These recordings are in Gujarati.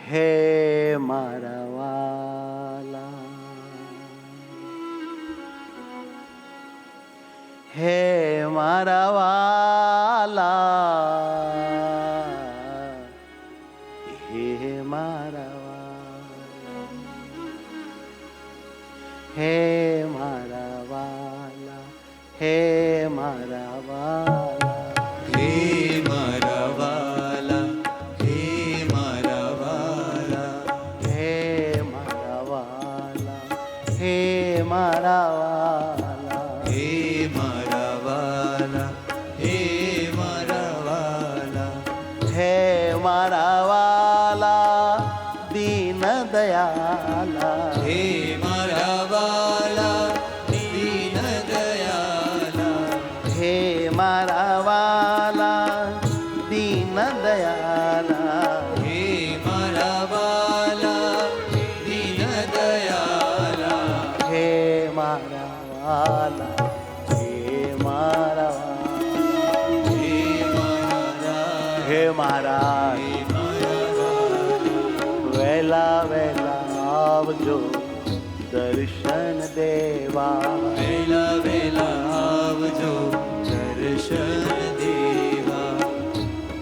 હે મારા વાલા, હે મારા વાલા, હે મારા વાલા, હે મારા વાલા, હે મારા વાલા, હે મારા વાલા, હે મારા વાલા, હે મારા વાલા, હે મારા વાલા, હે મારા વાલા, હે મારા વાલા, હે મારા વાલા દીન દયાલા, હે મારા વાલા દીન દયાલા, હે મારા વાલા દીન દયાલા, હે મારા વાલા દીન દયાલા, હે મારા વાલા, હે મારા વાલા, હે મારા, હે મારા હે મારા વેલા વેલા આવજો દર્શન દેવા, વેલા વેલા આવજો દર્શન દેવા,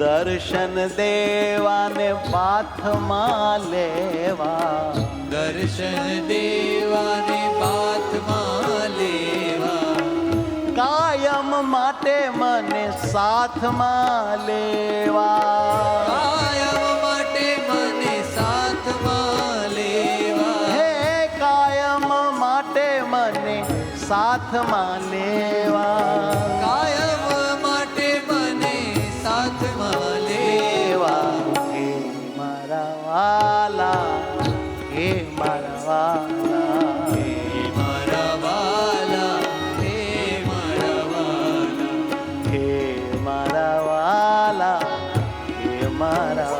દર્શન દેવાને પાથમાં લેવા, દર્શન દેવાને પાથમાં લેવા, કાયમ માટે મને સાથમાં લેવા, કાયમ માટે મને સાથમાં લેવા, હે કાયમ માટે મને સાથમાં લેવા, કાયમ માટે મને સાથમાં લેવા, હે મારા વાલા, હે મારા વાલા, હે મારા વાલા, હે મારા વાલા, હે મારા વાલા, હે મારા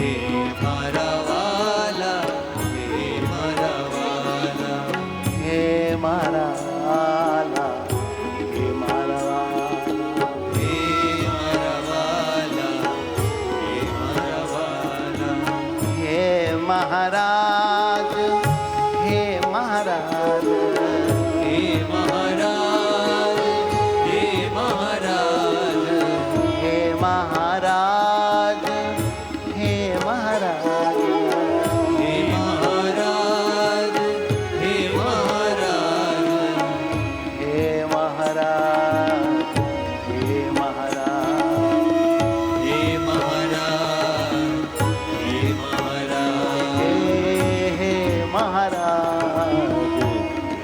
હે મારા વાલા, હે મારા વાલા, હે મારા વાલા, હે મારા વાલા, હે મારા વાલા, હે મારા વાલા, હે મહારાજ, હે મહારાજ, હે મહારાજ, હે મહારાજ, હે મહારાજ, હે મહારાજ, હે મહારાજ, હે મહારાજ, હે મહારાજ, હે મહારાજ, હે મહારાજ, હે મહારાજ, હે હે મહારાજ,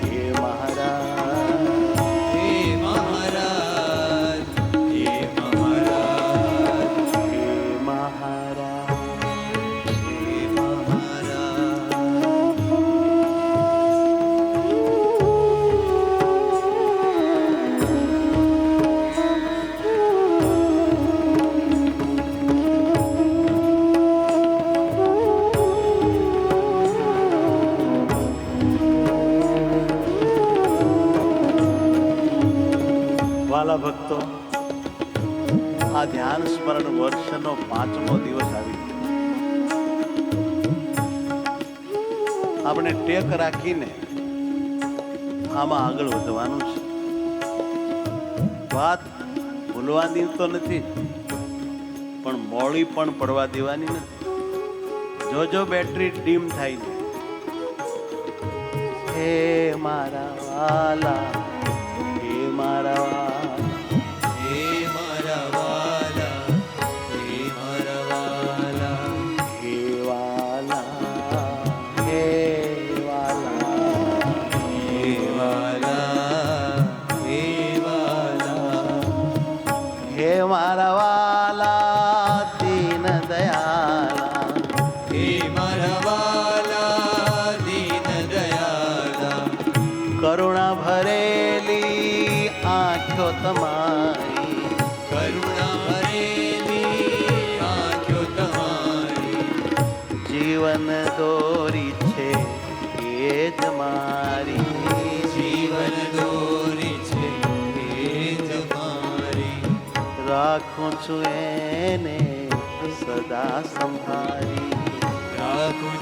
હે મહારાજ, હે મહારાજ, હે મહારાજ, હે મહારાજ, હે મહારાજ. વાલા ભક્તો, આ ધ્યાન સ્મરણ વર્ષનો 5મો દિવસ આવી ગયો. આપણે ટેક રાખીને આમાં આગળ વધવાનું છે. વાત ભૂલવાની તો નથી, પણ મોડી પણ પડવા દેવાની નથી. જો બેટરી ડીમ થાય છે. હે મારા વાલા, હે મારા વાલા, હે મારા વાલા, હે મારા વાલા, હે વાલા, હે વાલા, હે વાલા, હે વાલા, હે મારા વાલા દીન દયાલા, હે મારા વાલા દીન દયાલા, કરુણા ભરેલી આંખો તમારી, કરુણા ભરેલી આંખો તમારી, જીવન દોરી છે એ જ મારી, જીવન દોરી છે એ જ મારી, રાખું છું એને સદા સંભાળી,